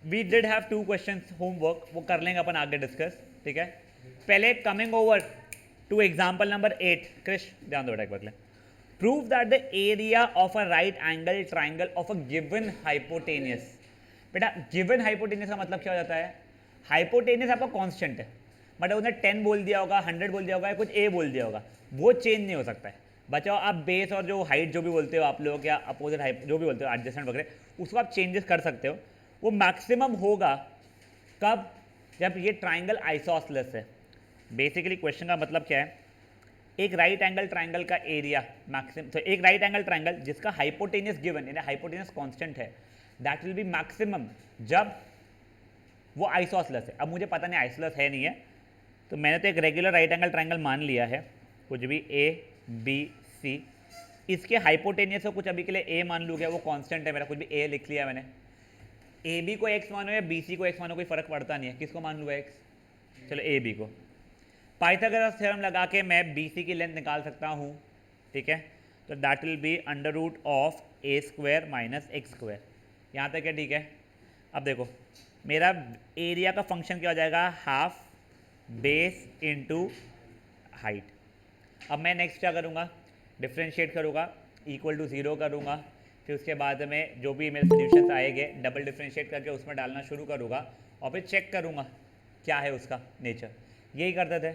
We did have 2 questions homework, वो कर लेंगे अपन आगे डिस्कस, ठीक है। पहले coming over to example number 8, Krish ध्यान दो एक बार, prove that the area of a right angle triangle of a given hypotenuse. बेटा गिवन हाइपोटेनियस का मतलब क्या हो जाता है? हाइपोटेनियस आपका कांस्टेंट है, बट उसने 10 बोल दिया होगा, 100 बोल दिया होगा, कुछ ए बोल दिया होगा, वो चेंज नहीं हो सकता है। बचाओ आप बेस और जो हाइट जो भी बोलते हो आप लोग, या अपोजिट हाइट जो भी बोलते हो, एडजस्टमेंट वगैरह, उसको आप चेंजेस कर सकते हो। वो मैक्सिमम होगा कब? जब ये ट्राइंगल आइसोसेलेस है। बेसिकली क्वेश्चन का मतलब क्या है? एक राइट एंगल ट्राइंगल का एरिया मैक्सिमम, तो एक राइट एंगल ट्राइंगल जिसका हाइपोटेनियस गिवन यानी हाइपोटेनियस कांस्टेंट है, दैट विल बी मैक्सिमम जब वो आइसोसेलेस है। अब मुझे पता नहीं आइसोसेलेस है नहीं है, तो मैंने तो एक रेगुलर राइट एंगल ट्राइंगल मान लिया है, कुछ भी ए बी सी, इसके हाइपोटेनियस को कुछ अभी के लिए ए मान लूँगा, वो कांस्टेंट है मेरा, कुछ भी ए लिख लिया मैंने। ए बी को एक्स मानो या बी सी को एक्स मानो, कोई फर्क पड़ता नहीं है, किसको मान लूँगा एक्स, चलो ए बी को। पाइथागोरस थ्योरम लगा के मैं बी सी की लेंथ निकाल सकता हूँ, ठीक है। तो that will be under root of a square minus x square. यहाँ तक है, ठीक है। अब देखो मेरा एरिया का फंक्शन क्या हो जाएगा, हाफ बेस इनटू हाइट। अब मैं नेक्स्ट क्या करूँगा, डिफ्रेंशिएट करूँगा, इक्वल टू 0 करूँगा, फिर उसके बाद में जो भी मेरे सोल्यूशन आएंगे डबल डिफ्रेंशिएट करके उसमें डालना शुरू करूँगा, और फिर चेक करूँगा क्या है उसका नेचर। यही करते थे,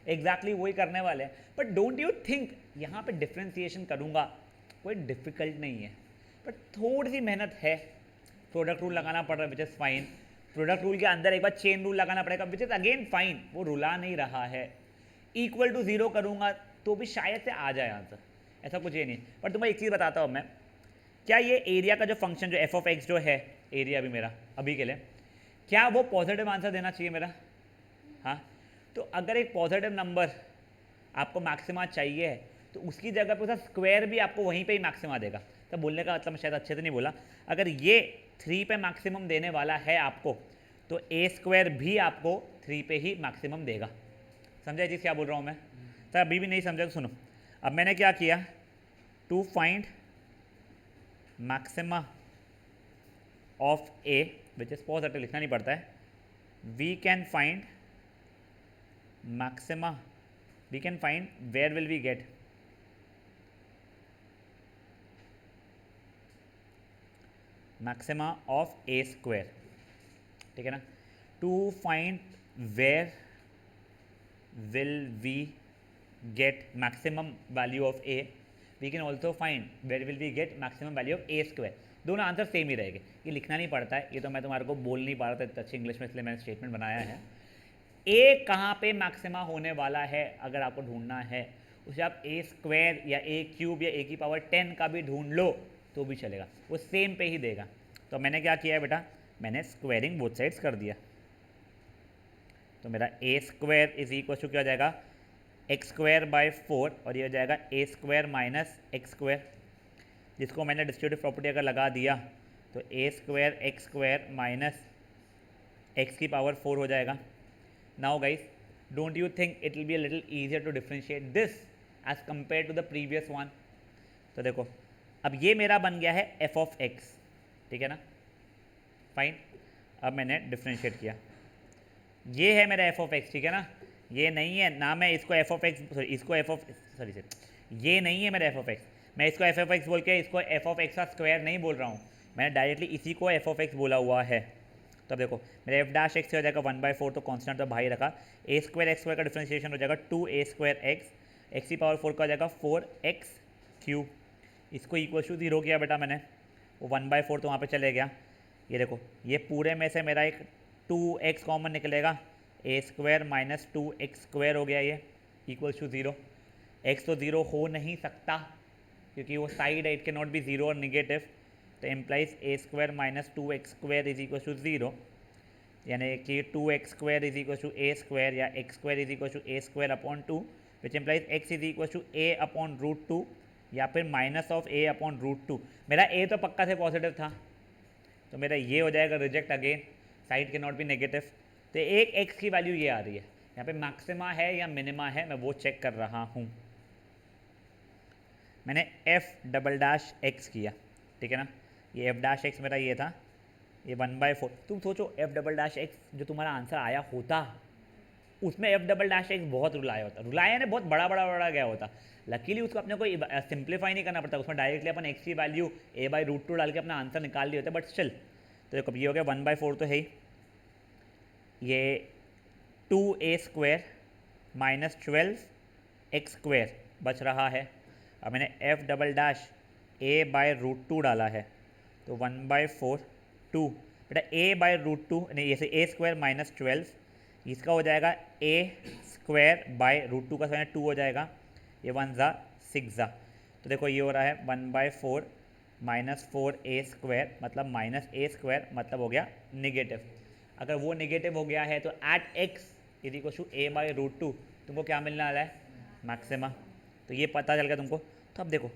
एग्जैक्टली वही करने वाले हैं। बट डोंट यू थिंक यहाँ पे डिफ्रेंसिएशन करूँगा कोई डिफ़िकल्ट नहीं है, बट थोड़ी सी मेहनत है। प्रोडक्ट रूल लगाना पड़ रहा है, which is fine. Product rule के अंदर एक बार चेन रूल लगाना पड़ेगा, विच इज़ अगेन फाइन, वो रुला नहीं रहा है। इक्वल टू 0 करूँगा तो भी शायद से आ जाए आंसर, ऐसा कुछ ये नहीं। पर तुम्हें एक चीज़ बताता हूँ मैं, क्या ये एरिया का जो फंक्शन जो एफ ऑफ एक्स जो है, एरिया भी मेरा अभी के लिए, क्या वो पॉजिटिव आंसर देना चाहिए मेरा? हाँ, तो अगर एक पॉजिटिव नंबर आपको मैक्सिमा चाहिए है, तो उसकी जगह पे उसका स्क्वायर भी आपको वहीं पे ही मैक्सिमा देगा। तो बोलने का मतलब मैं शायद अच्छे से नहीं बोला, अगर ये 3 पे मैक्सिमम देने वाला है आपको, तो ए स्क्वायर भी आपको 3 पे ही मैक्सिमम देगा। समझा जी क्या बोल रहा हूँ मैं? सर अभी भी नहीं समझा तो सुनो। अब मैंने क्या किया, to find maxima of a which is positive, लिखना नहीं पड़ता है, we can find maxima, we can find where will we get maxima of a square, ठीक है ना। to find where will we get maximum value of a, we can also find where will we get maximum value of a square। दोनों answer same ही रहेंगे, ये लिखना नहीं पड़ता है, ये तो मैं तुम्हारे को बोल नहीं पा रहा था इतना अच्छी इंग्लिश में, इसलिए मैंने स्टेटमेंट बनाया है। ए कहाँ पे मैक्सिमा होने वाला है अगर आपको ढूंढना है, उसे आप ए स्क्वायर या ए क्यूब या ए की पावर 10 का भी ढूंढ लो तो भी चलेगा, वो सेम पे ही देगा। तो मैंने क्या किया है बेटा, मैंने स्क्वायरिंग बोथ साइड्स कर दिया। तो मेरा ए स्क्वायर इज इक्वल टू क्या हो जाएगा, एक्स स्क्वायर बाय 4, और ये हो जाएगा a square minus x square, जिसको मैंने डिस्ट्रीब्यूटिव प्रॉपर्टी अगर लगा दिया तो a square x square minus x की पावर 4 हो जाएगा। Now guys, don't you think it will be a little easier to differentiate this as compared to the previous one? तो देखो अब ये मेरा बन गया है f of x, ठीक है ना, फाइन। अब मैंने डिफ्रेंशिएट किया, ये है मेरा f of x, ठीक है ना, ये नहीं है ना, मैं इसको f of x सॉरी इसको f of सॉरी ये नहीं है मेरा f of x, मैं इसको f of x बोल के इसको f of x का स्क्वायर नहीं बोल रहा हूँ, मैंने डायरेक्टली इसी को f of x बोला हुआ है। तब देखो मेरा एफ डैश एक्स हो जाएगा 1/4, तो कांस्टेंट तो भाई रखा, ए स्क्वायर एक्स स्क्वायर का डिफ्रेंशिएशन हो जाएगा 2a स्क्वायर एक्स की पावर 4 का हो जाएगा 4x क्यूब, इसको इक्वल टू 0 किया बेटा मैंने, वो 1/4 तो वहाँ पे चले गया। ये देखो ये पूरे में से मेरा एक 2x कॉमन निकलेगा, ए स्क्वायर माइनस 2x स्क्वायर हो गया, ये इक्वल टू 0। एक्स तो 0 हो नहीं सकता क्योंकि वो साइड है, इट के नॉट बी 0 और निगेटिव, तो implies a square minus 2x square is equal to 0, यानी कि 2x square is equal to a square या x square is equal to a square upon 2, which implies x is equal to a upon root 2 या फिर minus of a upon root 2। मेरा ए तो पक्का से positive था, तो मेरा ये हो जाएगा रिजेक्ट अगेन, साइड के नॉट भी नेगेटिव, तो एक एक्स की वैल्यू ये आ रही है, यहाँ पे मैक्सिमा है या मिनिमा है मैं वो चेक कर रहा हूँ। मैंने एफ डबल डैश एक्स किया, ठीक है ना, ये एफ डैश एक्स मेरा ये था, ये 1/4। तुम सोचो एफ डबल डैश एक्स जो तुम्हारा आंसर आया होता, उसमें एफ डबल डैश एक्स बहुत रुलाया होता, रुलाया ने बहुत बड़ा बड़ा बड़ा गया होता। लकीली उसको अपने को सिंप्लीफाई नहीं करना पड़ता, उसमें डायरेक्टली अपन एक्स की वैल्यू a/√2 डाल के अपना आंसर निकाल लिए होते, बट स्टिल। तो देखो ये हो गया 1/4 तो है ही, ये 2a² माइनस 12x² बच रहा है। अब मैंने एफ डबल डैश a/√2 डाला है, तो 1/4 2 बेटा a/√2 नहीं, ऐसे a² माइनस 12, इसका हो जाएगा a² / √2 का सही 2 हो जाएगा, ये 1 ज़ा 6 ज़ा। तो देखो ये हो रहा है 1/4 माइनस 4a² मतलब -a² मतलब हो गया निगेटिव। अगर वो निगेटिव हो गया है तो एट x = a/√2 तुमको क्या मिलने वाला है, मैक्सिमा। तो ये पता चल गया तुमको। तो अब देखो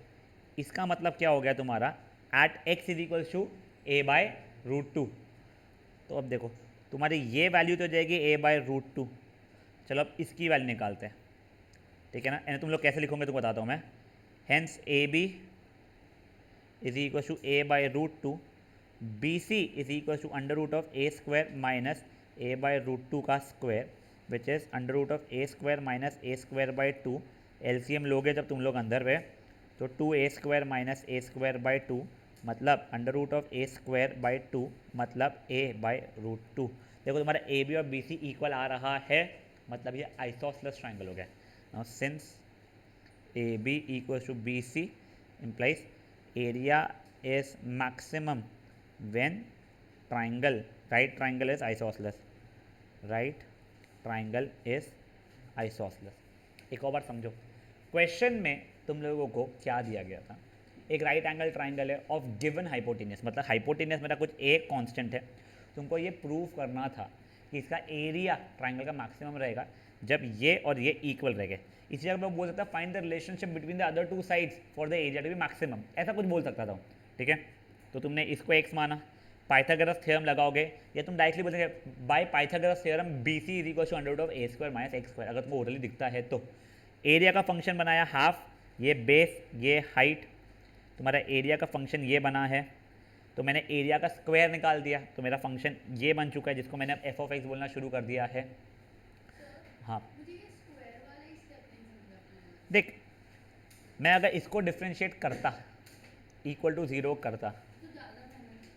इसका मतलब क्या हो गया तुम्हारा, एट x = a/√2। तो अब देखो तुम्हारी ये वैल्यू तो जाएगी a/√2। चलो अब इसकी वैल्यू निकालते हैं, ठीक है ना। यानी तुम लोग कैसे लिखोगे तो बताता हूँ मैं। Hence AB = a/√2, BC = √(a² minus a/√2 का square, which is √(a² minus a²/2। LCM लोगे जब तुम लोग अंदर पे, तो 2a² माइनस a²/2 मतलब √(a²/2 मतलब a/√2। देखो तुम्हारा ए बी और बी सी इक्वल आ रहा है, मतलब ये आइसोसेलेस ट्राइंगल हो गया। Now since A B equals to B C implies area is maximum when right triangle is isosceles, right triangle is isosceles। एक और बार समझो, क्वेश्चन में तुम लोगों को क्या दिया गया था, एक राइट एंगल ट्राइंगल है ऑफ गिवन हाइपोटेनियस, मतलब हाइपोटेनियस मेरा कुछ एक कांस्टेंट है, तुमको ये प्रूव करना था कि इसका एरिया ट्राइंगल का मैक्सिमम रहेगा जब ये और ये इक्वल रहेंगे। इसी जगह मैं बोल सकता find the relationship between the other two sides for the area to be maximum, ऐसा कुछ बोल सकता था, ठीक है। तो तुमने इसको एक्स माना, पाइथागोरस थ्योरम लगाओगे, या तुम डायरेक्टली बोलेंगे by Pythagoras theorem B C = minus x², अगर तुमको ओरली दिखता है तो। एरिया का फंक्शन बनाया हाफ, ये बेस ये हाइट, तुम्हारा एरिया का फंक्शन ये बना है, तो मैंने एरिया का स्क्वायर निकाल दिया, तो मेरा फंक्शन ये बन चुका है जिसको मैंने अब एफ ऑफ एक्स बोलना शुरू कर दिया है। हाँ देख, मैं अगर इसको डिफ्रेंशिएट करता इक्वल टू 0 करता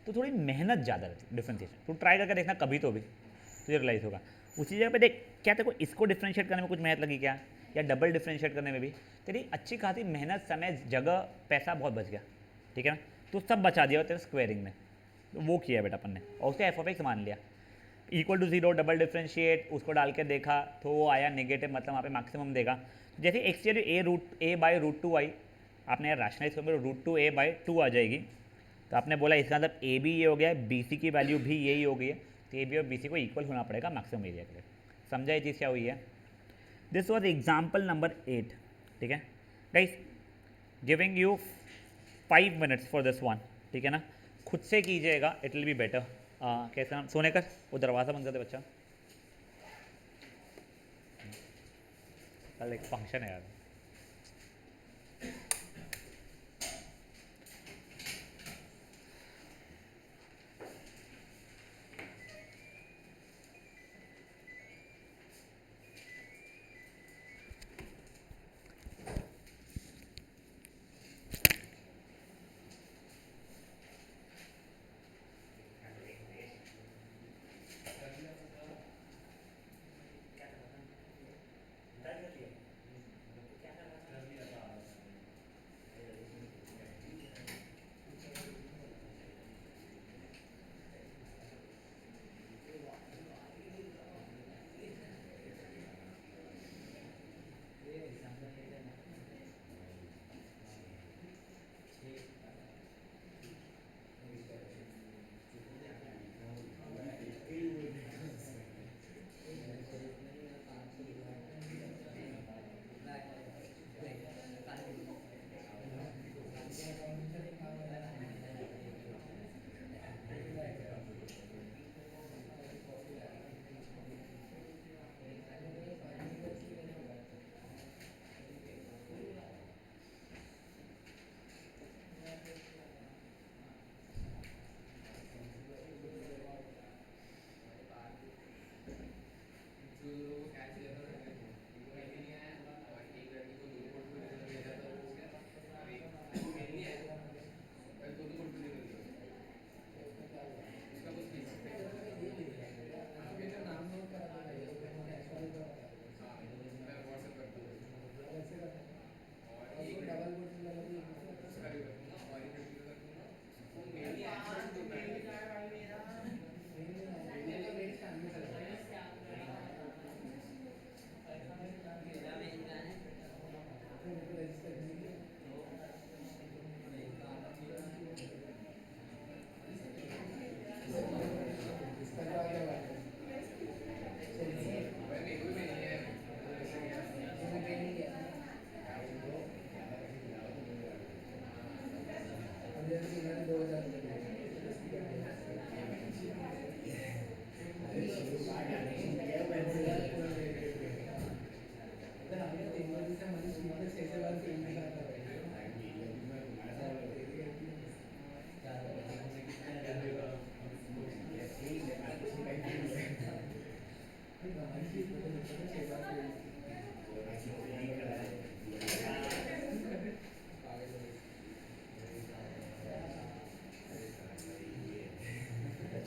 तो थोड़ी मेहनत ज़्यादा रहती डिफ्रेंशिएशन, तो ट्राई करके देखना कभी तो भी तुझे रियलाइज़ होगा। उसी जगह पे देख, क्या तेरे को इसको डिफ्रेंशिएट करने में कुछ मेहनत लगी क्या, या डबल डिफ्रेंशिएट करने में भी तेरी अच्छी खासी मेहनत, समय, जगह, पैसा बहुत बच गया, ठीक है ना। तो सब बचा दिया तेरे स्क्वेयरिंग में, तो वो किया बेटा अपन ने, और उसका एफ ऑफ एक्स मान लिया इक्वल टू 0, डबल डिफ्रेंशिएट उसको डाल के देखा तो वो आया नेगेटिव, मतलब वहाँ पे मैक्सिमम देगा। जैसे एक्स की वैल्यू a/√2 आई, आपने रैशनलाइज करोगे तो √2a/2 आ जाएगी। तो आपने बोला इसका मतलब ए बी ये हो गया है, बी सी की वैल्यू भी यही हो गई है, तो ए बी और बी सी को इक्वल होना पड़ेगा मैक्सिमम एरिया के लिए। समझा ये चीज़ क्या हुई है। दिस वॉज एग्जाम्पल नंबर 8, ठीक है guys. Giving you 5 minutes for this one, ठीक है ना। खुद से कीजिएगा, इट विल बी बेटर। कैसे नाम सोने कर, वो दरवाज़ा बंद कर दे बच्चा, कल एक फंक्शन है यार।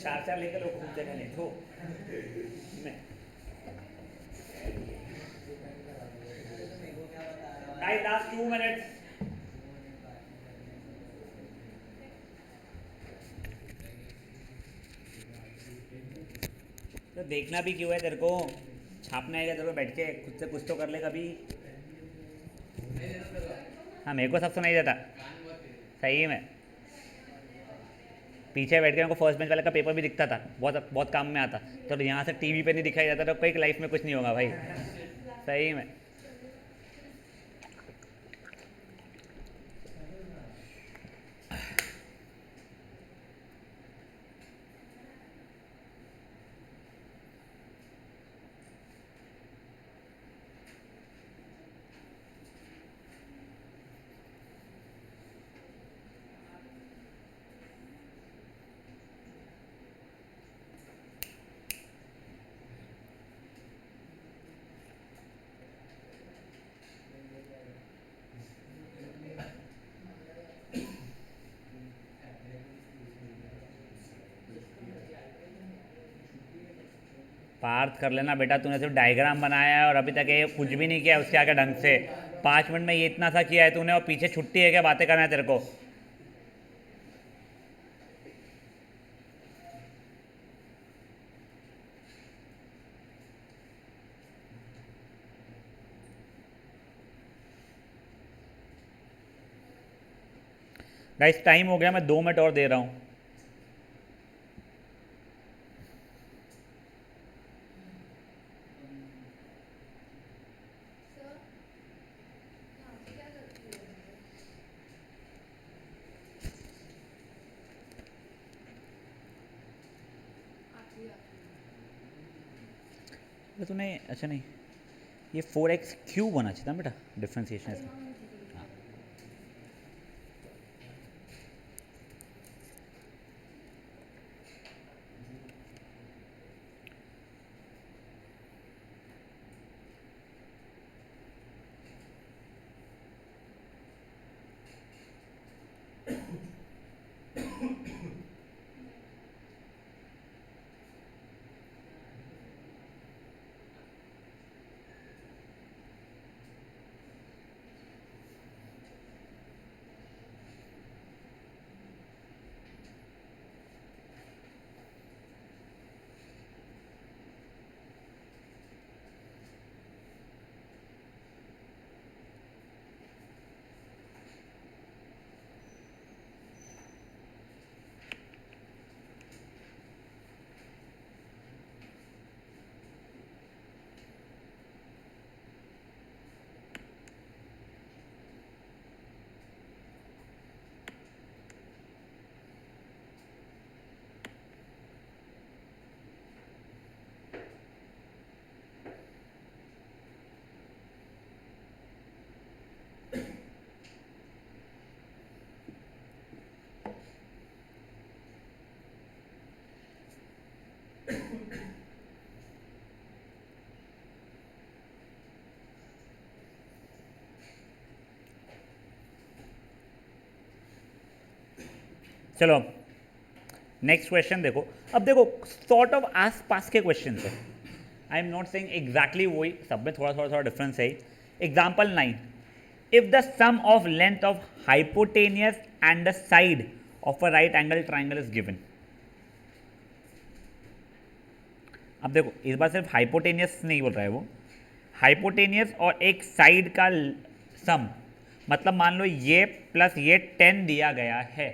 चार चार लेकर लोग घूमते हैं नहीं तो मैं गाइस लास्ट 2 मिनट्स। तो देखना भी क्यों है तेरे को, छापना है तेरे को, बैठ के खुद से कुछ तो कर ले कभी। हाँ मेरे को सब सुनाई देता सही में, पीछे बैठ के मेरे को फर्स्ट बेंच वाले का पेपर भी दिखता था, बहुत बहुत काम में आता। तो यहाँ से टीवी पे नहीं दिखाई देता तो कोई लाइफ में कुछ नहीं होगा भाई, सही में। पार्थ कर लेना बेटा, तूने सिर्फ डायग्राम बनाया है और अभी तक ये कुछ भी नहीं किया उसके आगे ढंग से। 5 मिनट में ये इतना सा किया है तूने और पीछे छुट्टी है क्या बातें करना है तेरे को। गाइस टाइम हो गया, मैं 2 मिनट और दे रहा हूँ। तूने अच्छा नहीं, ये 4x³ होना चाहिए था बेटा डिफ्रेंसिएशन इसमें। चलो नेक्स्ट क्वेश्चन देखो। अब देखो सॉर्ट ऑफ आस पास के क्वेश्चन है, I am not saying exactly वही, सब में थोड़ा थोड़ा थोड़ा डिफरेंस है। Example 9, if the sum of length of hypotenuse and the side of a right angle triangle is given. अब देखो इस बार सिर्फ हाइपोटेनियस नहीं बोल रहा है वो, हाइपोटेनियस और एक साइड का सम, मतलब मान लो ये प्लस ये 10 दिया गया है,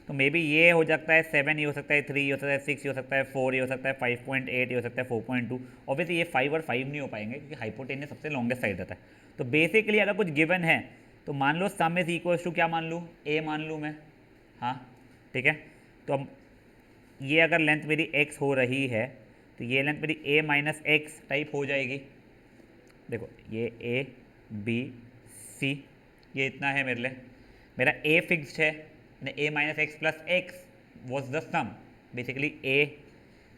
तो मे बी ये हो सकता है 7, ये हो सकता है 3, ये हो सकता है 6, ये हो सकता है 4, ये हो सकता है 5.8, ये हो सकता है 4.2। ऑब्वियसली ये 5 और 5 नहीं हो पाएंगे क्योंकि हाइपोटेनियस सबसे लॉन्गेस्ट साइड रहता है। तो बेसिकली अगर कुछ गिवन है तो मान लो सम इज इक्वल टू क्या मान लूँ, ए मान लूँ मैं, हाँ ठीक है। तो अब ये अगर लेंथ मेरी x हो रही है तो ये लेंथ मेरी a माइनस एक्स टाइप हो जाएगी। देखो ये a b c, ये इतना है मेरे लिए, मेरा a फिक्स्ड है, a minus x plus x was the sum, basically a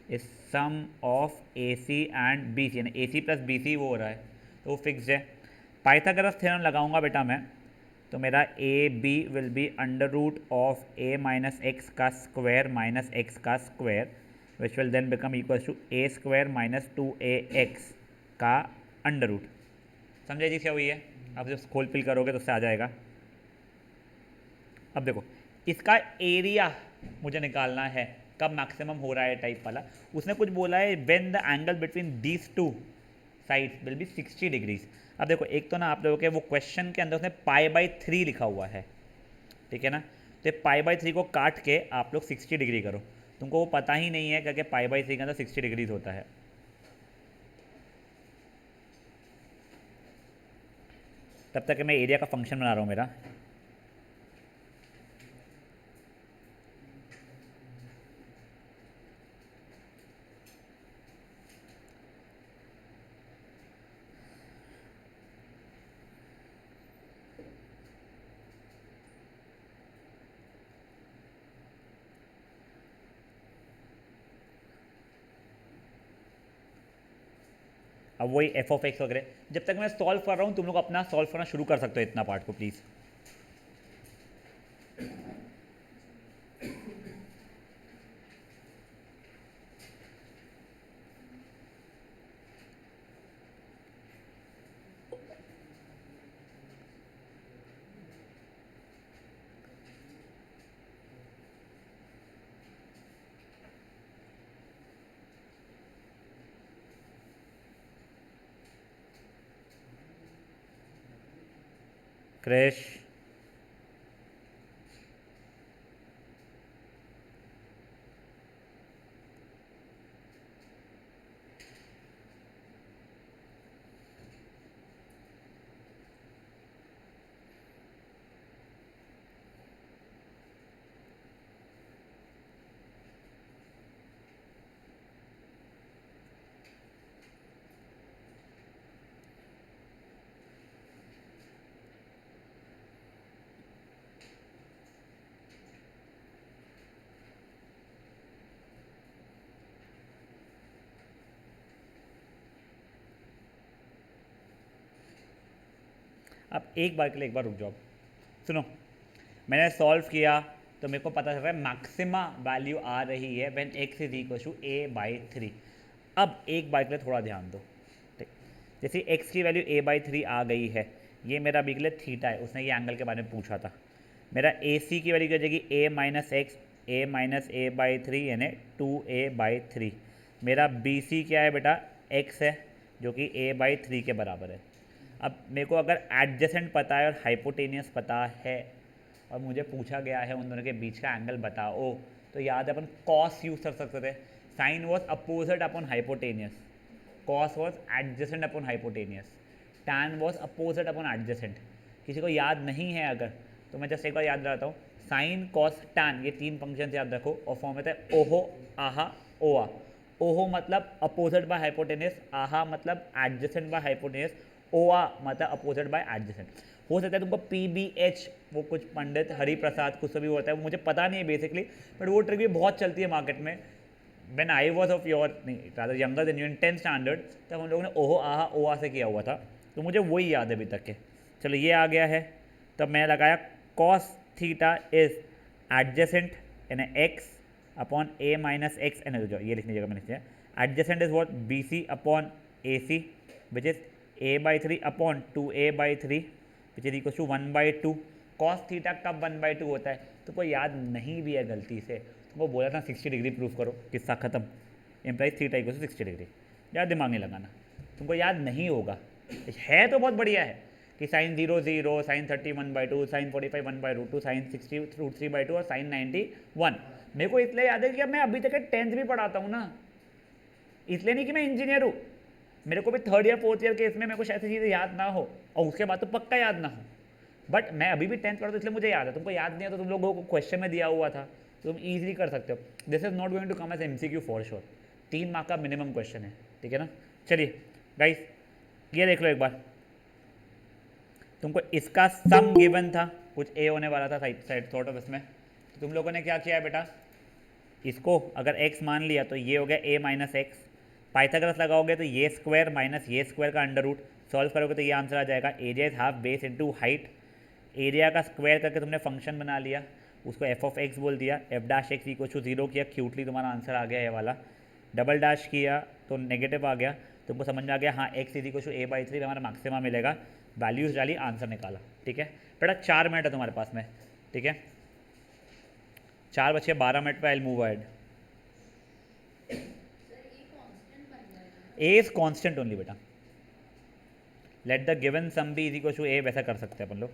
is sum of A C and B C, यानी A C plus B C वो हो रहा है, तो वो फिक्स्ड है। पाइथागोरस थ्योरम लगाऊंगा बेटा मैं, तो मेरा A B will be under root of a minus x का स्क्वायर माइनस एक्स का square, which will then become equal to a square minus 2ax का अंडर रूट। समझे जी क्या हुई है? आप जब खोल पिल करोगे तो उससे आ जाएगा। अब देखो इसका एरिया मुझे निकालना है, कब मैक्सिमम हो रहा है टाइप वाला। उसने कुछ बोला है when the angle between these two sides will be 60 degrees. अब देखो एक तो ना आप लोगों के वो क्वेश्चन के अंदर उसने π/3 लिखा हुआ है, ठीक है ना, तो π/3 को काट के आप लोग 60 डिग्री करो। तुमको वो पता ही नहीं है क्योंकि π/3 के अंदर 60 डिग्रीज होता है। तब तक मैं एरिया का फंक्शन बना रहा हूँ मेरा। अब वही एफ ऑफ एक्स वगैरह, जब तक मैं सॉल्व कर रहा हूँ तुम लोग अपना सॉल्व करना शुरू कर सकते हो इतना पार्ट को प्लीज़। क्रिश अब एक बार के लिए एक बार रुक जाओ, सुनो। मैंने सॉल्व किया तो मेरे को पता चल रहा है मैक्सिमा वैल्यू आ रही है when x is equal to a/3। अब एक बार के लिए थोड़ा ध्यान दो, ठीक, जैसे x की वैल्यू a/3 आ गई है, ये मेरा अभी के लिए थीटा है, उसने ये एंगल के बारे में पूछा था। मेरा AC की वैल्यू क्या हो जाएगी a minus x, a minus a/3 यानी 2a/3। मेरा BC क्या है बेटा, x है जो कि a/3 के बराबर है। अब मेरे को अगर एडजेसेंट पता है और हाइपोटेनियस पता है और मुझे पूछा गया है उन दोनों के बीच का एंगल बताओ, तो याद है अपन कॉस यूज कर सकते थे। Sine was opposite upon hypotenuse, cos was adjacent upon hypotenuse, tan was opposite upon adjacent. किसी को याद नहीं है अगर तो मैं जस्ट एक बार याद दिलाता हूँ, साइन कॉस टैन ये तीन फंक्शन याद रखो और फॉर्म में है ओहो आहा ओआ। ओहो मतलब अपोजिट बाय हाइपोटेनियस, आहा मतलब एडजेसेंट बाय हाइपोटेनियस, ओआ मतलब अपोजिट बाय एडजेसेंट। हो सकता है तुमको PBH वो कुछ पंडित हरि प्रसाद कुछ भी होता है, मुझे पता नहीं है बेसिकली, बट वो ट्रिक भी बहुत चलती है मार्केट में। When I was of your नहीं rather younger than you in 10th standard, तब हम लोगों ने ओहो आहा ओआ से किया हुआ था, तो मुझे वही याद है अभी तक के। चलो ये आ गया है, तब मैं लगाया कॉस थीटा इज एडजेसेंट यानी x upon a minus x, ये लिखने जगह मैंने लिखा है adjacent is what BC upon AC which is a/3 upon 2a/3 which is equal to 1/2। Cos theta कब 1/2 होता है? तो कोई याद नहीं भी है गलती से, तुमको बोला था 60 डिग्री प्रूफ करो, किस्सा खत्म। Implies theta equal to 60 degree, ज़्यादा दिमाग नहीं लगाना, तुमको याद नहीं होगा। है तो बहुत बढ़िया है कि साइन 0 0, साइन 30 1/2, साइन 45 1/√2, साइन 60 √3/2 और साइन 90 1। मेरे को इसलिए याद है कि मैं अभी तक 10th भी पढ़ाता हूँ ना, इसलिए नहीं कि मैं इंजीनियर हूँ, मेरे को भी 3rd ईयर 4th ईयर के इसमें मेरे को ऐसी चीज़ें याद ना हो और उसके बाद तो पक्का याद ना हो, बट मैं अभी भी 10th पढ़ा तो इसलिए मुझे याद है। तुमको याद नहीं है तो तुम लोगों को क्वेश्चन में दिया हुआ था, तुम ईजिली कर सकते हो। This is not going to come as MCQ for sure, 3 mark का मिनिमम क्वेश्चन है, ठीक है ना। चलिए गाइस ये देख लो एक बार, तुमको इसका सम गिवन था, कुछ ए होने वाला था साइड सॉर्ट ऑफ इसमें, तो तुम लोगों ने क्या किया है बेटा, इसको अगर x मान लिया तो ये हो गया a माइनस एक्स, पाइथागोरस लगाओगे तो ये स्क्वायर माइनस ये स्क्वायर का अंडर रूट, सॉल्व करोगे तो ये आंसर आ जाएगा। Area is half base into height, area का स्क्वायर करके तुमने फंक्शन बना लिया, उसको एफ ऑफ एक्स बोल दिया, f dash x equal to 0 किया, क्यूटली तुम्हारा आंसर आ गया ये वाला। डबल डैश किया तो नेगेटिव आ गया, तुमको समझ में आ गया हाँ x is equal to a/3 हमारा मैक्सिमा मिलेगा, वैल्यूज डाली आंसर निकाला, ठीक है बेटा। 4 मिनट है तुम्हारे पास में, ठीक है 4:12 पे I move ahead. A is constant only बेटा, let the given sum b is equal to a, वैसा कर सकते हैं अपन लोग।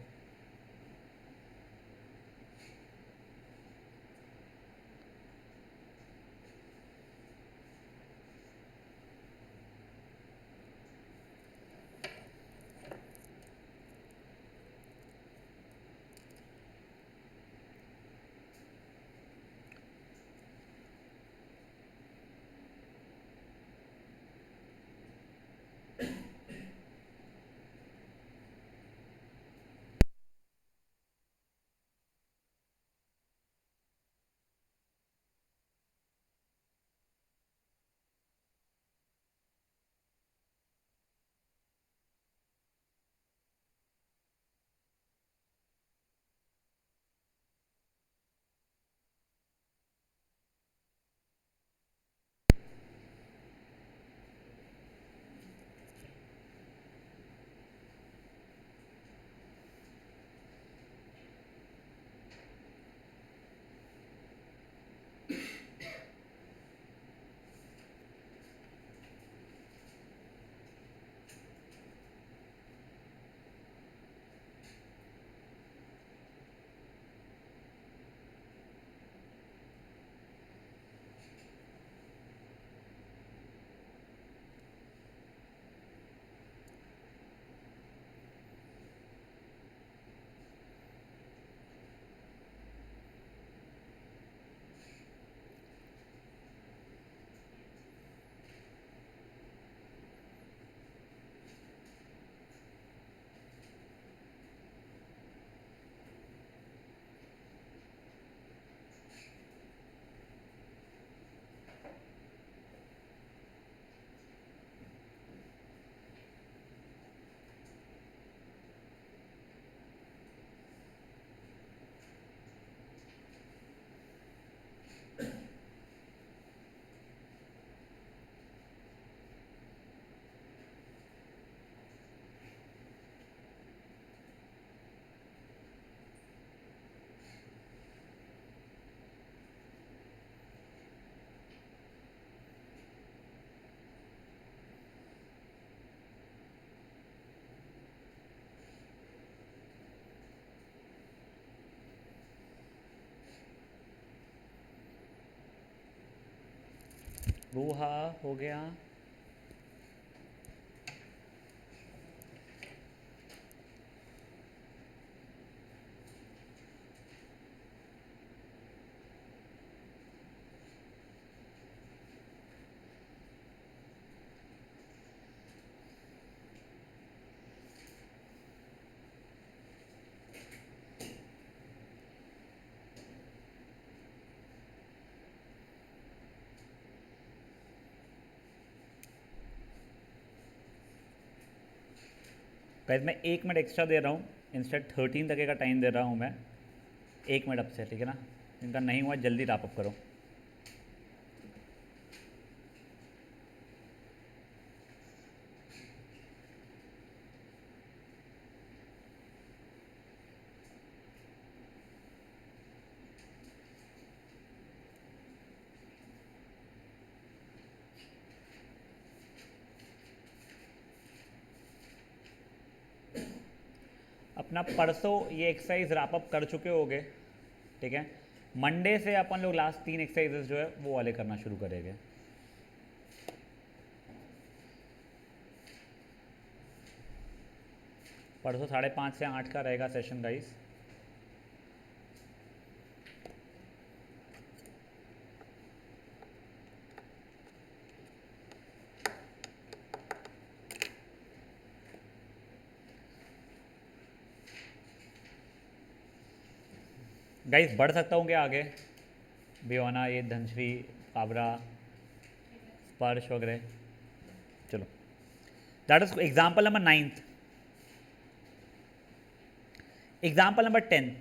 बूहा हो गया। गाइस मैं 1 मिनट एक्स्ट्रा दे रहा हूँ, इंस्टेड 13 तक का टाइम दे रहा हूँ मैं, 1 मिनट अब से, ठीक है ना। इनका नहीं हुआ जल्दी रैप अप करो। अपना परसों ये एक्सरसाइज रैप अप कर चुके होगे, ठीक है। मंडे से अपन लोग लास्ट 3 एक्सरसाइजेस जो है वो वाले करना शुरू करेंगे। परसों 5:30 से 8 का रहेगा सेशन गाइस। गाइस बढ़ सकता हूँ क्या आगे? बियोना, ये धनश्री, काबरा, स्पर्श वगैरह, चलो that is example number 9th। Example number 10,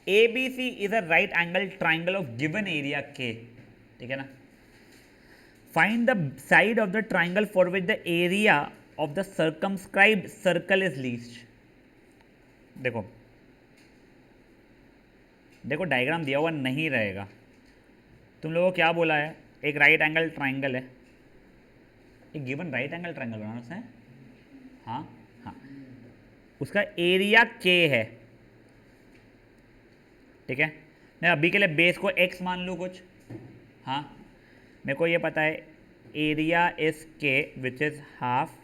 ABC is a right angle triangle of given area के, ठीक है ना। Find the side of the triangle for which the area of the circumscribed circle is least. देखो देखो diagram दिया हुआ नहीं रहेगा, तुम लोगों को क्या बोला है, एक राइट एंगल ट्राइंगल है, एक गिवन राइट एंगल ट्राइंगल बनाना है, हाँ हाँ, उसका एरिया के है, ठीक है। मैं अभी के लिए बेस को x मान लूँ कुछ, हाँ मेरे को ये पता है area is k which is half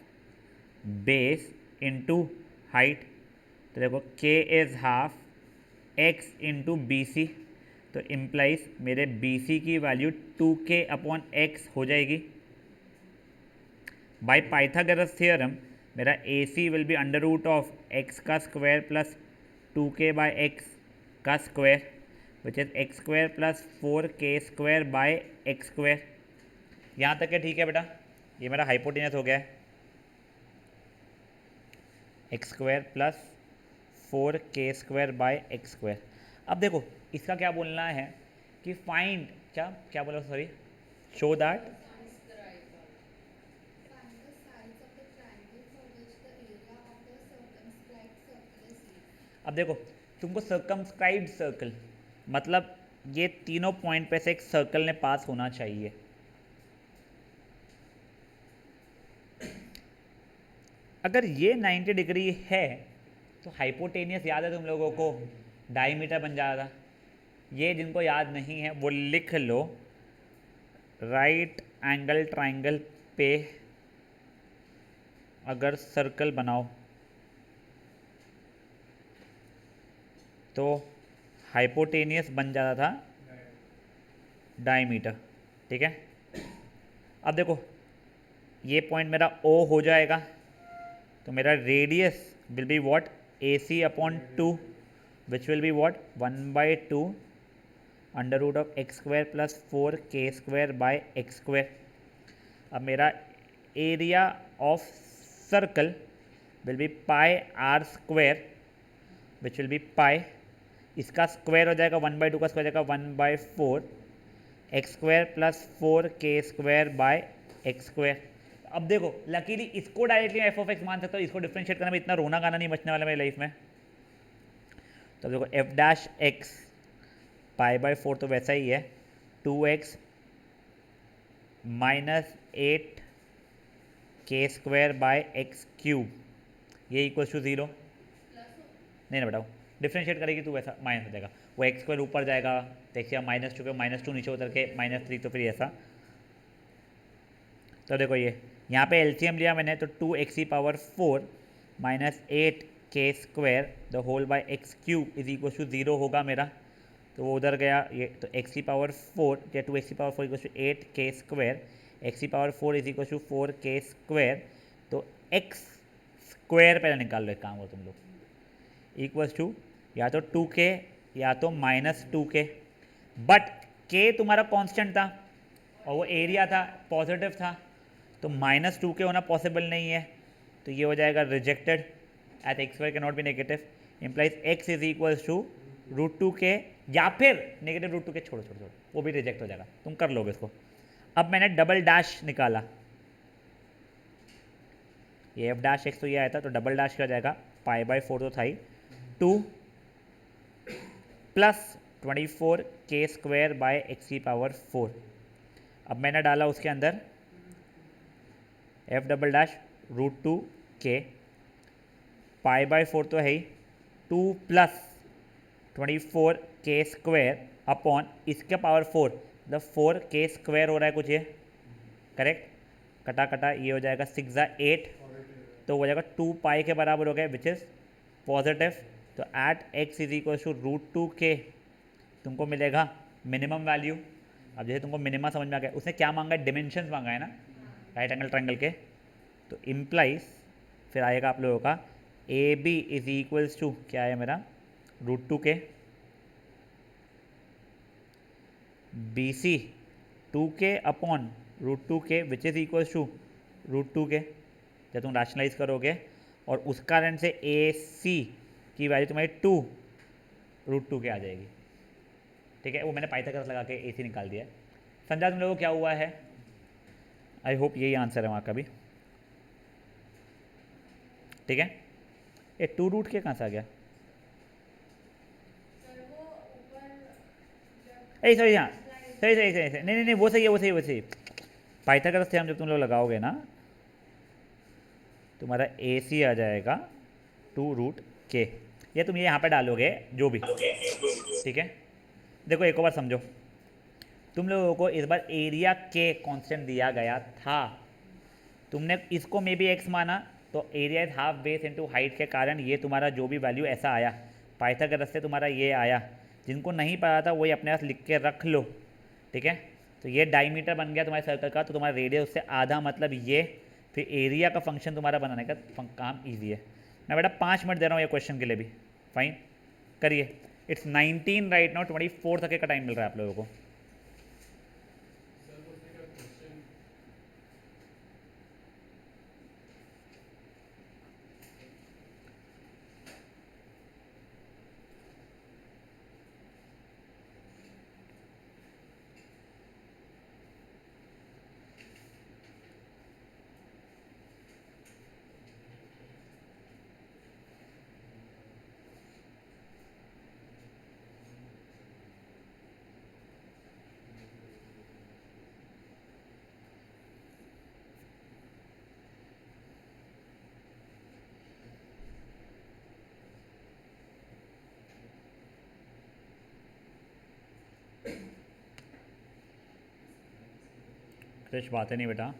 base into height, तो देखो k is half x into B C, तो इम्प्लाइज मेरे बी सी की वैल्यू 2k अपॉन x हो जाएगी। बाय पाइथागोरस थ्योरम मेरा A C will be under root of x का square plus 2k by x का square which is x square plus 4k square by x square. यहाँ तक है, ठीक है बेटा, ये मेरा हाइपोटेनस हो गया है, x square plus 4k square by x square. अब देखो इसका क्या बोलना है कि फाइंड, क्या क्या बोला, सॉरी, शो दैट, अब देखो तुमको सर्कमस्क्राइब्ड सर्कल मतलब ये तीनों पॉइंट पे से एक सर्कल ने पास होना चाहिए। अगर ये 90 डिग्री है तो हाइपोटेनियस याद है तुम लोगों को, डायमीटर बन जाएगा। ये जिनको याद नहीं है वो लिख लो, राइट एंगल ट्राइंगल पे अगर सर्कल बनाओ तो हाइपोटेनियस बन जाता था डायमीटर, ठीक है। अब देखो ये पॉइंट मेरा O हो जाएगा, तो मेरा radius will be what, AC upon 2 which will be what 1/2 under root of x square plus 4k square by x square. अब मेरा area of circle will be pi r square which will be pi, इसका square हो जाएगा 1/2 का square हो जाएगा 1/4 x square plus 4k square by x square. अब देखो लकीली इसको डायरेक्टली एफ ऑफ एक्स मान सकता हूँ, इसको डिफरेंशिएट करने में इतना रोना गाना नहीं बचने वाला मेरी लाइफ में। तो देखो एफ डैश एक्स π/4 तो वैसा ही है, 2x minus 8k square by x cube, ये इक्वल टू 0, नहीं ना बताओ डिफ्रेंशिएट करेगी तो वैसा माइनस हो जाएगा, वो एक्स स्क्वायर ऊपर जाएगा, देखिए -2 -2 नीचे उतर के -3, तो फिर ऐसा। तो देखो ये यहाँ पे एलसीएम लिया मैंने, तो 2x⁴ minus 8k square the whole by x cube is equal to 0 होगा मेरा, तो वो उधर गया ये, तो x⁴ या 2x⁴ equal to 8k square, x⁴ is equal to 4k square, तो x स्क्वायर पहले निकाल लो, एक काम हो तुम लोग, इक्वल्स टू या तो 2k या तो -2k, बट k तुम्हारा कांस्टेंट था और वो एरिया था पॉजिटिव था, तो -2k होना पॉसिबल नहीं है, तो ये हो जाएगा rejected, at x square can not be negative, implies x is equals to √2k या फिर -√2k, छोड़ो छोड़ो छोड़ो वो भी रिजेक्ट हो जाएगा, तुम कर लोगे इसको। अब मैंने डबल डैश निकाला, ये एफ डैश एक्स तो ये आया था, तो डबल डैश क्या हो जाएगा, π/4 तो था ही, 2 plus 24k square by x⁴। अब मैंने डाला उसके अंदर एफ डबल डैश √2k, π/4 तो है ही, 2 प्लस 24k स्क्वायर अपॉन इसके पावर 4, मतलब 4k स्क्वायर हो रहा है कुछ ये, करेक्ट, कटा कटा ये हो जाएगा 6 × 8, तो हो जाएगा 2 पाई के बराबर हो गया विच इज़ पॉजिटिव, तो at x is equal to √2k तुमको मिलेगा मिनिमम वैल्यू। अब जैसे तुमको मिनिमम समझ में आ गया, उसने क्या मांगा है, डिमेंशंस मांगा है ना राइट एंगल ट्रायंगल के, तो इम्प्लाइज फिर आएगा आप लोगों का A B is equals to क्या है मेरा √2k, BC 2k upon √2k which is equals to √2k जब तुम रैशनलाइज करोगे, और उस कारण से AC की वैल्यू तुम्हारी 2 √2k आ जाएगी। ठीक है, वो मैंने पाइथागोरस लगा के AC निकाल दिया है। समझा तुम लोगों को क्या हुआ है? आई होप यही आंसर है वहाँ का भी। ठीक है, ये 2√k कहाँ से आ गया? सही सही, हाँ सही सही सही सही, नहीं नहीं नहीं, वो सही है, वो सही, वो सही। पाइथागोरस थ्योरम जब तुम लोग लगाओगे ना, तुम्हारा AC आ जाएगा 2√k। ये तुम ये यहाँ पे डालोगे जो भी, ठीक है। देखो एक और बार समझो, तुम लोगों को इस बार एरिया के कांस्टेंट दिया गया था, तुमने इसको मे बी एक्स माना, तो area is half base into height के कारण ये तुम्हारा जो भी वैल्यू ऐसा आया, पाइथागोरस से तुम्हारा ये आया। जिनको नहीं पता था वही अपने पास लिख के रख लो, ठीक है। तो ये डायमीटर बन गया तुम्हारे सर्कल का, तो तुम्हारा रेडियस उससे आधा, मतलब ये। फिर एरिया का फंक्शन तुम्हारा बनाने का काम ईजी है। मैं बेटा 5 मिनट दे रहा हूँ ये क्वेश्चन के लिए भी, फाइन करिए। इट्स 19 राइट नाउ, 24 तक का टाइम मिल रहा है आप लोगों को। क्रिश बात है नहीं बेटा।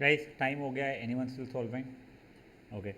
गाइस टाइम हो गया है, एनीवन स्टिल सॉल्विंग? ओके,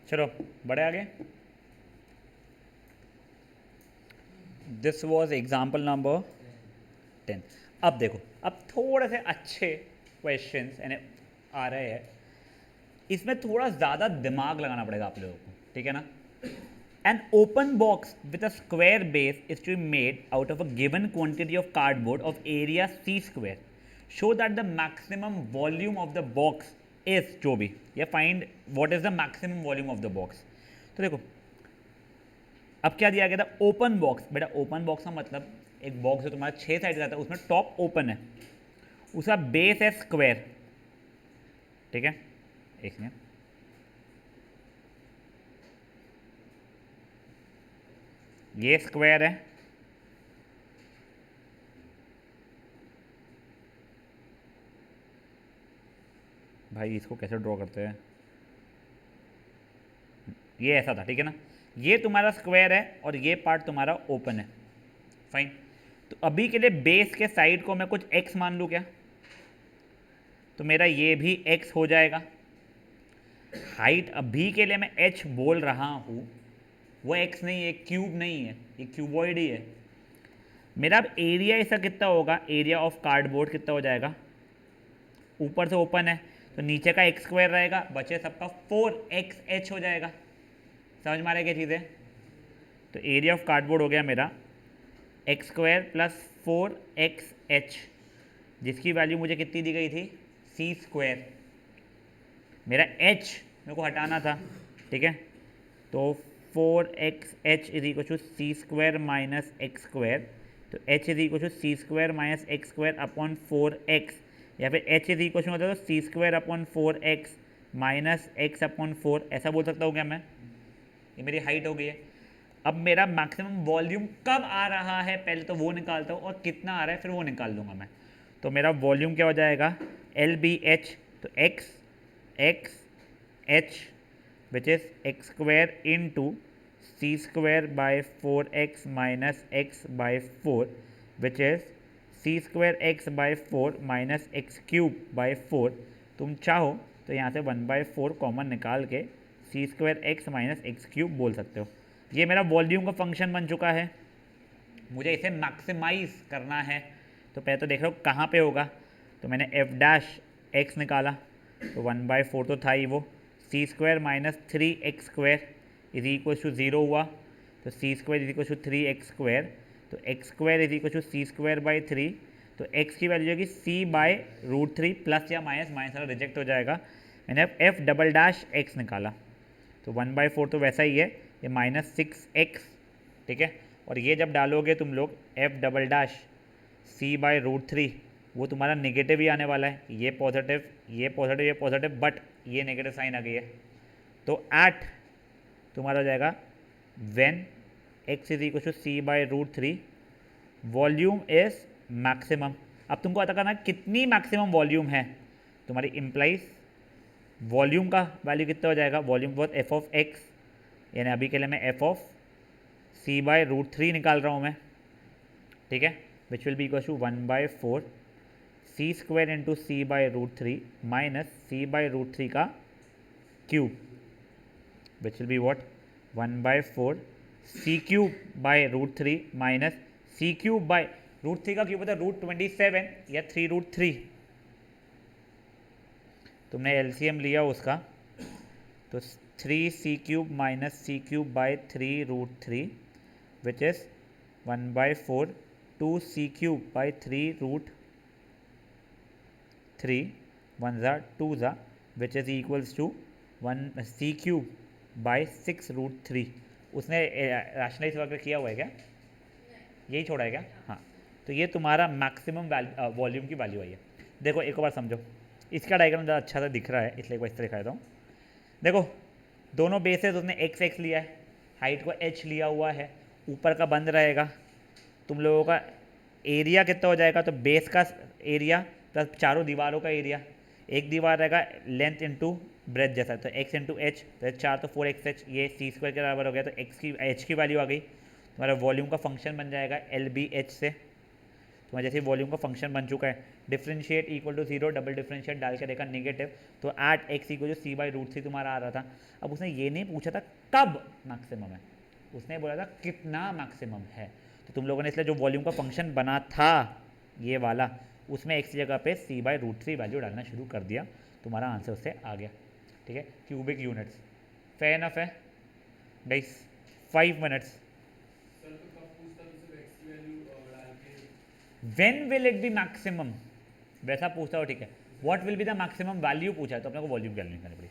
चलो बड़े आगे। This was example number 10। अब देखो, अब थोड़े से अच्छे क्वेश्चंस यानी आ रहे हैं, इसमें थोड़ा ज़्यादा दिमाग लगाना पड़ेगा आप लोगों को, ठीक है ना। An open box with a square base is to be made out of a given quantity of cardboard of area c square. Show that the maximum volume of the box is जो भी, या find what is the maximum volume of the box। तो देखो अब क्या दिया गया था, ओपन बॉक्स। बेटा ओपन बॉक्स का मतलब एक बॉक्स है तुम्हारा 6 साइड का था, उसमें टॉप ओपन है, उसका बेस है स्क्वायर, ठीक है। एक मिनट, ये स्क्वायर है, भाई इसको कैसे ड्रॉ करते हैं, ये ऐसा था, ठीक है ना। ये तुम्हारा स्क्वायर है और ये पार्ट तुम्हारा ओपन है, फाइन। तो अभी के लिए बेस के साइड को मैं कुछ x मान लूँ क्या, तो मेरा ये भी x हो जाएगा। हाइट अभी के लिए मैं h बोल रहा हूँ, वो x नहीं है, क्यूब नहीं है, ये क्यूबॉइड ही है। मेरा अब एरिया इसका कितना होगा, एरिया ऑफ कार्डबोर्ड कितना हो जाएगा, ऊपर से ओपन है तो नीचे का एक्स स्क्वायर रहेगा, बचे सबका 4xh हो जाएगा। समझ में आ रहा है क्या चीज़ है। तो एरिया ऑफ कार्डबोर्ड हो गया मेरा एक्स स्क्वायर प्लस 4xh, जिसकी वैल्यू मुझे कितनी दी गई थी, सी स्क्वायर। मेरा h मेरे को हटाना था, ठीक है। तो 4xh is equal to c square minus x square. तो h is equal to c square minus x square upon 4x, या फिर h इज इक्वल टू मतलब c square upon 4x minus x upon 4, ऐसा बोल सकता हूँ क्या मैं। ये मेरी हाइट हो गई है। अब मेरा मैक्सिमम वॉल्यूम कब आ रहा है, पहले तो वो निकालता हूँ, और कितना आ रहा है फिर वो निकाल लूँगा मैं। तो मेरा वॉल्यूम क्या हो जाएगा, एल बी एच, तो x x h which is x square into c square by 4x minus x by 4 which is c square x by 4 minus x cube by 4। तुम चाहो तो यहाँ से 1/4 कॉमन निकाल के c square x minus x cube बोल सकते हो। ये मेरा वॉल्यूम का फंक्शन बन चुका है, मुझे इसे मैक्सिमाइज करना है। तो पहले तो देख लो कहाँ पे होगा, तो मैंने एफ डैश एक्स निकाला, तो 1/4 तो था ही वो, c square minus 3x square is equal to 0 हुआ, तो c square is equal to 3x square, तो x square is equal to c square by 3। तो x की वैल्यू होगी c बाय √3 प्लस या माइनस, माइनस वाला रिजेक्ट हो जाएगा। मैंने अब एफ डबल डैश एक्स निकाला, तो 1/4 तो वैसा ही है, ये -6x, ठीक है। और ये जब डालोगे तुम लोग f double dash c by √3, वो तुम्हारा नेगेटिव ही आने वाला है, ये पॉजिटिव ये पॉजिटिव ये पॉजिटिव, बट ये नेगेटिव साइन आ गई है। तो एट तुम्हारा हो जाएगा when x is equal to c by √3 volume is maximum. अब तुमको पता करना कितनी मैक्सिमम वॉल्यूम है, तुम्हारी इम्प्लाइज वॉल्यूम का वैल्यू कितना हो जाएगा, वॉल्यूम बहुत एफ ऑफ एक्स, यानी अभी के लिए मैं एफ ऑफ सी बाय √3 निकाल रहा हूँ मैं, ठीक है, which will be equal to 1/4 c square into c by √3 minus c by √3 का cube, which will be what? 1 by 4 c cube by root 3 minus c cube by root 3 का cube होता है रूट 27 या 3 रूट 3. तुमने LCM लिया उसका, तो 3 c cube minus c cube by 3 root 3 which is 1 by 4 2 c cube by 3 root 3 1 ज़ा 2 ज़ा which is equals to 1 c cube by 6 root 3. उसने रैशनलाइज वगैरह किया हुआ है क्या? यही छोड़ा है क्या? हाँ. तो ये तुम्हारा मैक्सिमम वॉल्यूम की वैल्यू आई है. देखो एक बार समझो, इसका डायग्राम ज़्यादा अच्छा सा दिख रहा है इसलिए एक बार इस तरह दिखा देता हूँ. देखो दोनों बेसेस उसने एक्स एक्स लिया है, हाइट को एच लिया हुआ है, ऊपर का बंद रहेगा. तुम लोगों का एरिया कितना हो जाएगा? तो बेस का एरिया प्लस चारों दीवारों का एरिया. एक दीवार रहेगा लेंथ इंटू ब्रेथ जैसा, तो एक्स इंटू एच, तो 4 तो 4xh, ये सी स्क्वायर के बराबर हो गया. तो एक्स की एच की वैल्यू आ गई. तुम्हारा वॉल्यूम का फंक्शन बन जाएगा एल बी एच से. तुम्हारा जैसे वॉल्यूम का फंक्शन बन चुका है, differentiate equal to 0, double differentiate डाल के देखा नेगेटिव, तो at x equal to c by root 3 तुम्हारा आ रहा था. अब उसने ये नहीं पूछा था कब मैक्सिमम है, उसने बोला था कितना मैक्सिमम है. तो तुम लोगों ने इसलिए जो वॉल्यूम का फंक्शन बना था ये वाला, उसमें एक्स की जगह पे सी बाई रूट 3 वैल्यू डालना शुरू कर दिया. तुम्हारा आंसर उससे आ गया. ठीक है, क्यूबिक यूनिट्स. फेयर इनफ है guys? 5 minutes. When will it be maximum, वैसा पूछता हो. ठीक है, what will be the maximum value पूछा है, तो अपने को वॉल्यूम कैलकुलेट करनी पड़ी.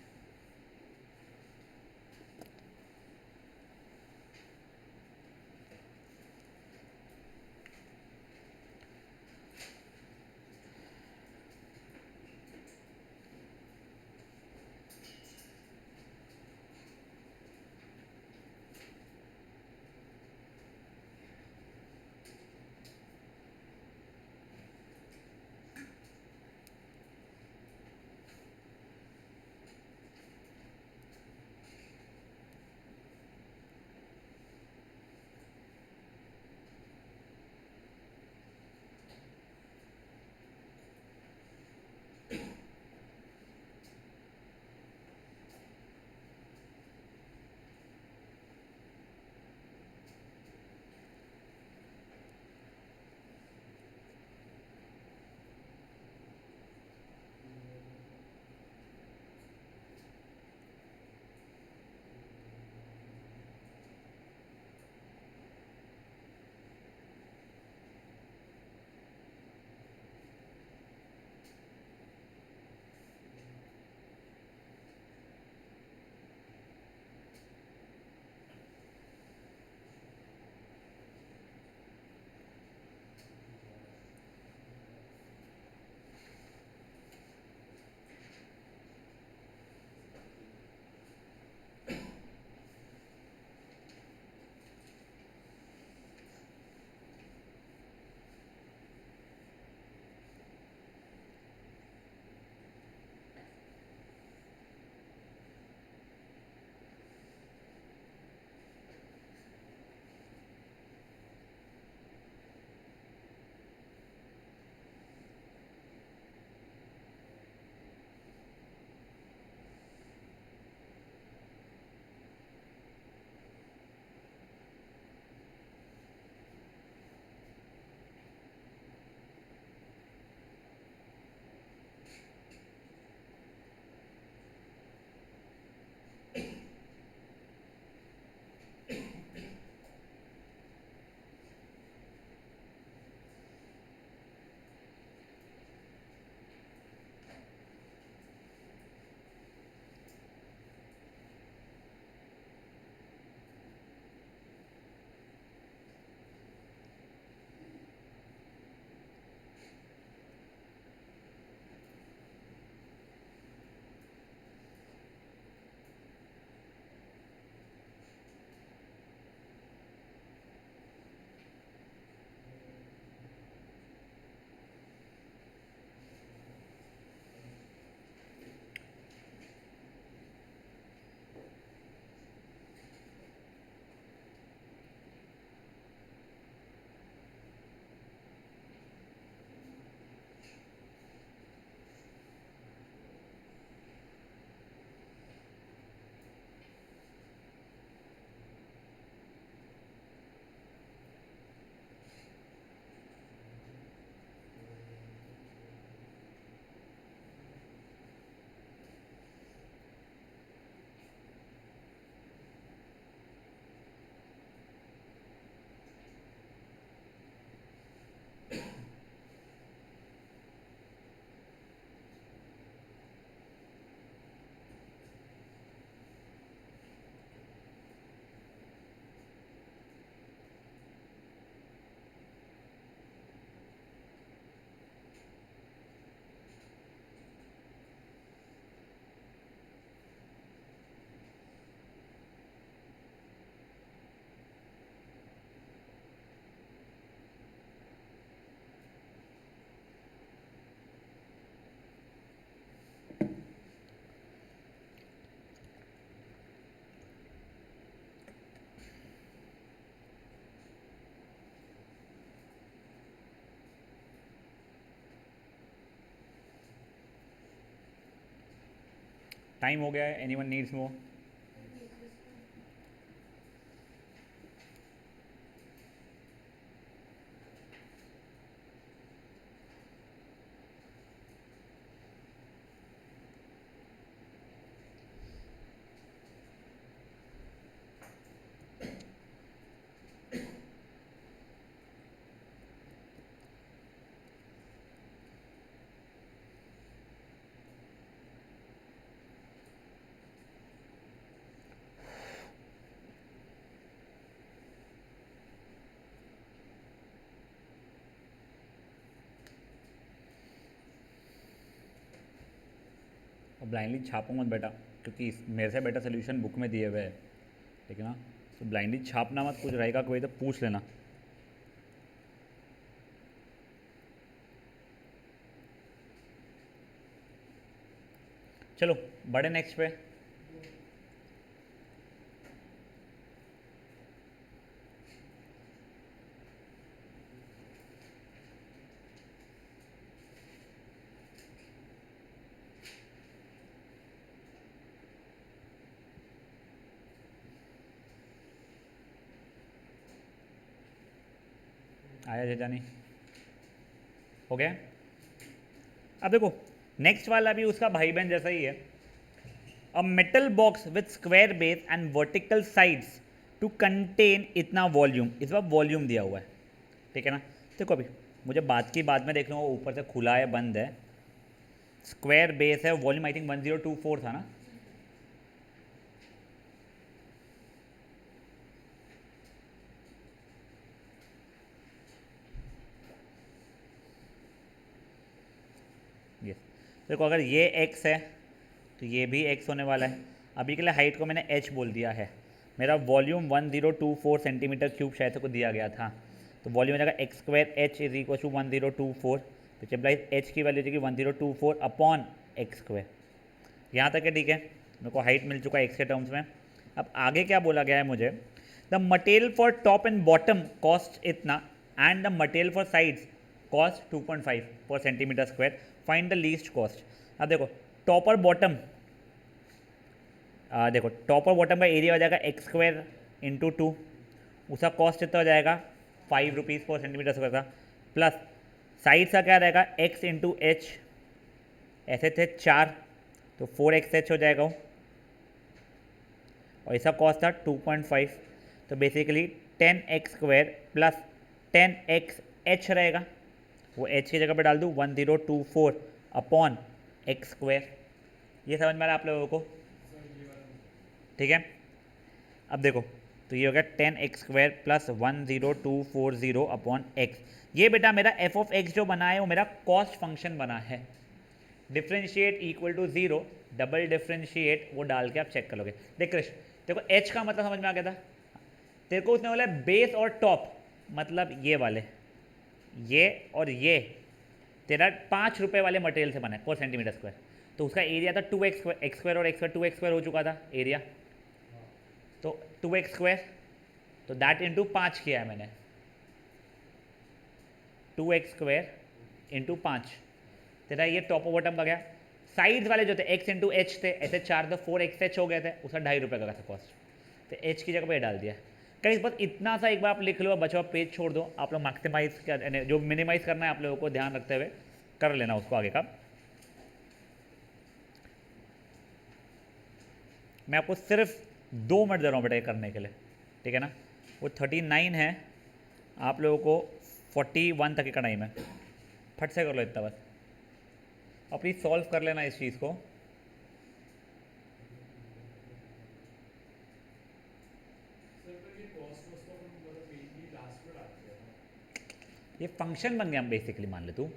टाइम हो गया है, एनीवन नीड्स मोर? और ब्लाइंडली छापो मत बेटा, क्योंकि मेरे से बेटा सोल्यूशन बुक में दिए हुए हैं, ठीक है ना? तो ब्लाइंडली छापना मत, कुछ रहेगा कोई तो पूछ लेना। चलो बड़े नेक्स्ट पे। आया जेजानी, हो गया? अब देखो नेक्स्ट वाला भी उसका भाई बहन जैसा ही है। A metal box with square base and vertical sides to contain इतना वॉल्यूम, इस बार वॉल्यूम दिया हुआ है, ठीक है ना? देखो अभी मुझे बात की बाद में देख लूँगा ऊपर से खुला है बंद है। स्क्वायर बेस है, वॉल्यूम आई थिंक 1024 था ना? यस। देखो अगर ये x है तो ये भी x होने वाला है। अभी के लिए हाइट को मैंने h बोल दिया है। मेरा वॉल्यूम 1024 सेंटीमीटर क्यूब शायद को दिया गया था, तो वॉल्यूम हो जाएगा x square h is equal to 1024, तो चेप्लाइज h की वैल्यू जाएगी 1024 अपॉन एक्स स्क्वायर। यहाँ तक है, ठीक है? मेरे को हाइट मिल चुका है x के टर्म्स में। अब आगे क्या बोला गया है मुझे, the material for top and bottom cost इतना and the material for sides cost 2.5 per centimetre square, find the least cost. अब देखो टॉप और बॉटम, देखो टॉप और बॉटम का एरिया हो जाएगा एक्स स्क्वायर इंटू 2, उसका कॉस्ट कितना हो जाएगा 5 रुपीज़ पर सेंटीमीटर स्क्वायर का, प्लस साइड का क्या रहेगा x इंटू एच, ऐसे थे 4 तो 4xh हो जाएगा वो, और इसका कॉस्ट था 2.5, तो basically 10x square plus 10xh रहेगा, वो h की जगह पे डाल दूँ 1024 अपॉन एक्स स्क्वायर। ये समझ में आ रहा है आप लोगों को? ठीक है। अब देखो तो ये हो गया 10x square plus 10240 upon x. ये बेटा मेरा एफ ऑफ एक्स जो बना है वो मेरा कॉस्ट फंक्शन बना है। Differentiate equal to 0, double differentiate वो डाल के आप चेक कर लोगे। देख कृष्ण, देखो h का मतलब समझ में आ गया था तेरे को? उसने बोला बेस और टॉप, मतलब ये वाले, ये और ये तेरा 5 रुपये वाले मटेरियल से बना है पर सेंटीमीटर स्क्वायर, तो उसका एरिया था 2x स्क्वायर और एक्स स्क्वायर 2x स्क्वायर हो चुका था एरिया, तो 2x स्क्वायर, तो दैट इंटू 5 किया है मैंने, 2x स्क्वायर इंटू 5, तेरा ये टॉप और बॉटम का गया। साइड्स वाले जो थे x इंटू एच थे, ऐसे 4 तो 4xh हो गए थे, उसका 2.5 रुपये का था कॉस्ट, तो h की जगह पे डाल दिया। कहीं बस इतना सा एक बार आप लिख लो, बचा हुआ पेज छोड़ दो, आप लोग मैक्सिमाइज कर, जो मिनिमाइज करना है आप लोगों को ध्यान रखते हुए कर लेना उसको आगे का। मैं आपको सिर्फ 2 मिनट दे रहा हूँ बेटा ये करने के लिए, ठीक है ना? वो 39 है, आप लोगों को 41 तक का टाइम है, फट से कर लो इतना बस, और प्लीज़ सॉल्व कर लेना इस चीज़ को। ये फंक्शन बन गया बेसिकली, मान ले तू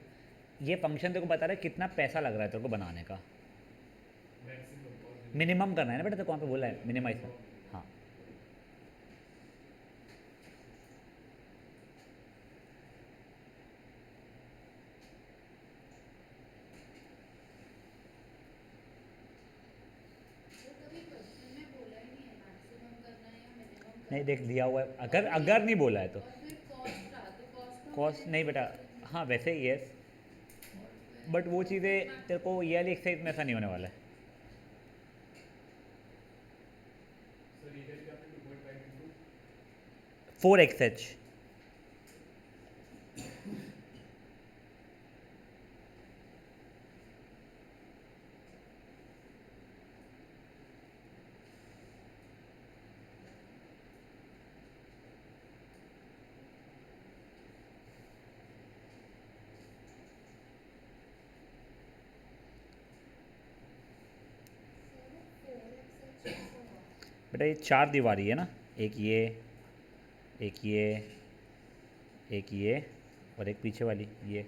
ये फंक्शन तेरे को बता रहा है कितना पैसा लग रहा है तेरे को बनाने का, मिनिमम करना है ना बेटा, तेरे को वहाँ पे बोला है मिनिमाइज कर। हाँ नहीं देख दिया हुआ है, अगर अगर नहीं बोला है तो कॉस्ट नहीं बेटा, हाँ वैसे ही है, बट वो चीज़ें तेरे को ये वाली एक्सरसाइज में ऐसा नहीं होने वाला है। Four x H. बेटा ये चार दीवारी है ना, एक ये, एक ये, एक ये, और एक पीछे वाली ये।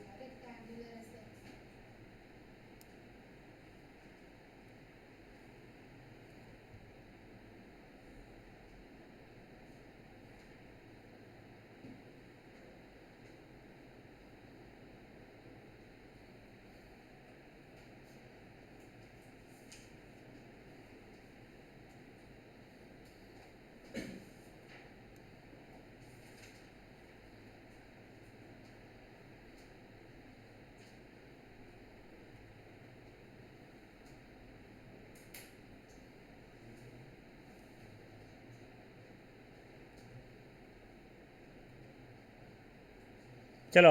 चलो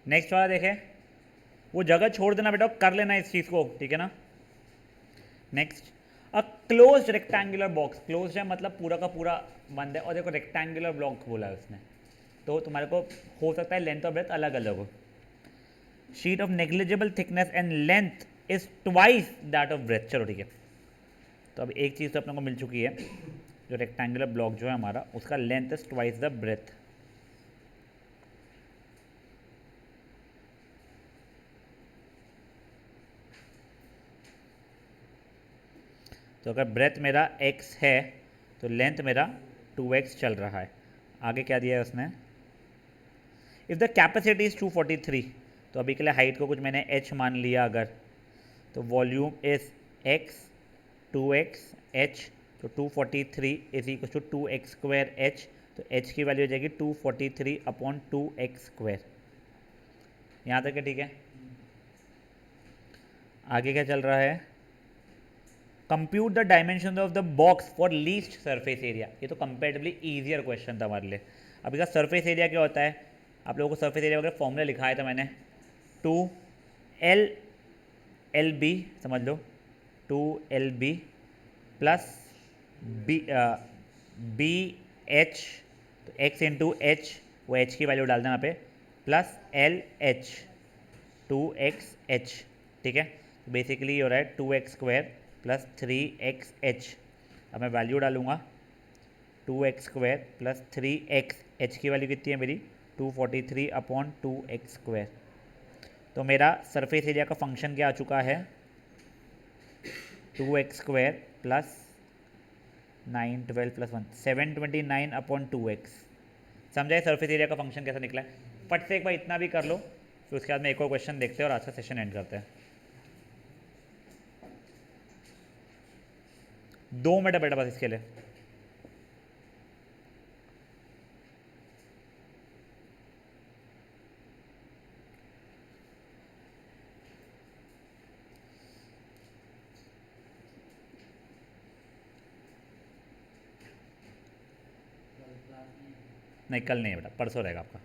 नेक्स्ट वाला देखें। वो जगह छोड़ देना बेटा, कर लेना इस चीज़ को, ठीक है ना। Next, a close rectangular box. Close है मतलब पूरा का पूरा बंद है, और देखो रेक्टेंगुलर ब्लॉक बोला है उसने, तो तुम्हारे को हो सकता है लेंथ और ब्रेथ अलग अलग हो। Sheet of negligible thickness and length is twice that of breadth. चलो ठीक है, तो अब एक चीज़ तो अपने को मिल चुकी है, जो रेक्टेंगुलर ब्लॉक जो है हमारा, उसका length is twice the breadth. तो अगर ब्रेथ मेरा x है तो लेंथ मेरा 2x चल रहा है। आगे क्या दिया है उसने, इफ़ द कैपेसिटी इज़ 243, तो अभी के लिए हाइट को कुछ मैंने h मान लिया अगर, तो volume is x 2x h, तो 243 is equal to 2x square h, तो h की वैल्यू हो जाएगी 243 अपॉन 2x स्क्वायर। यहाँ तक है ठीक है। आगे क्या चल रहा है, compute the dimension of the box for least surface area. ये तो कंपेरेटिवली ईजियर क्वेश्चन था हमारे लिए। अब इसका सरफेस एरिया क्या होता है, आप लोगों को सरफेस एरिया वगैरह फॉर्मूला लिखाया था मैंने, 2 LB समझ लो, 2 LB प्लस BH, तो x इंटू एच, वो h की वैल्यू डाल देना पे, प्लस LH 2xH, ठीक है। तो बेसिकली हो रहा है 2x स्क्वायर प्लस 3xH। अब मैं वैल्यू डालूंगा, 2x square plus 3x, h की वैल्यू कितनी है मेरी 243 अपॉन 2x स्क्वायर। तो मेरा सरफेस एरिया का फंक्शन क्या आ चुका है, 2x square plus 9 12 plus 1 729 upon 2x। समझाए सरफेस एरिया का फंक्शन कैसा निकला है। फट से एक बार इतना भी कर लो, फिर उसके बाद में एक और क्वेश्चन देखते हैं और आज का सेशन एंड करते हैं। 2 मिनट है बेटा बस इसके लिए। नहीं कल नहीं है बेटा, परसों रहेगा आपका।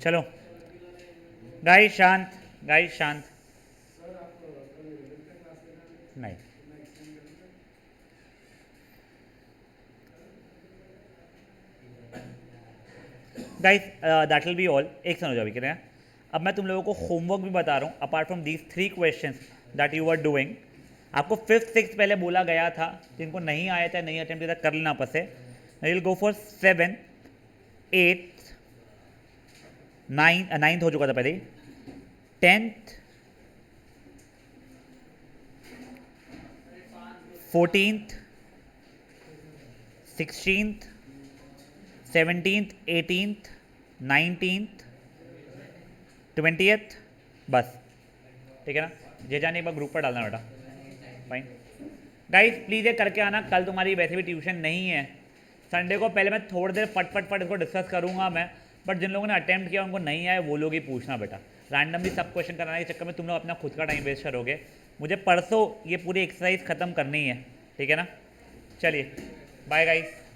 चलो गाइस शांत, गाइस शांत। नहीं guys that will be all. एक समझो अभी कितने हैं। अब मैं तुम लोगों को होमवर्क भी बता रहा हूँ apart from these 3 questions that you are doing. आपको 5th 6th पहले बोला गया था, जिनको नहीं आया था नहीं अटेम्प्ट किया था कर लेना आपस से। I will go for 7th 8th 9th हो चुका था पहले ही, 10th 14th 16th 17th 18th 19th 20th। बस ठीक है ना, जे जाने एक बार ग्रुप पर डालना बेटा। फाइन गाइस प्लीज़ ये करके आना, कल तुम्हारी वैसे भी ट्यूशन नहीं है। संडे को पहले मैं थोड़ी देर फट इसको डिस्कस करूंगा मैं, बट जिन लोगों ने अटेम्प्ट किया उनको नहीं आया वो लोग ही पूछना बेटा। रैंडमली सब क्वेश्चन कराने के चक्कर में तुम लोग अपना खुद का टाइम वेस्ट करोगे। मुझे परसों ये पूरी एक्सरसाइज खत्म करनी है, ठीक है ना। चलिए बाय गाइस।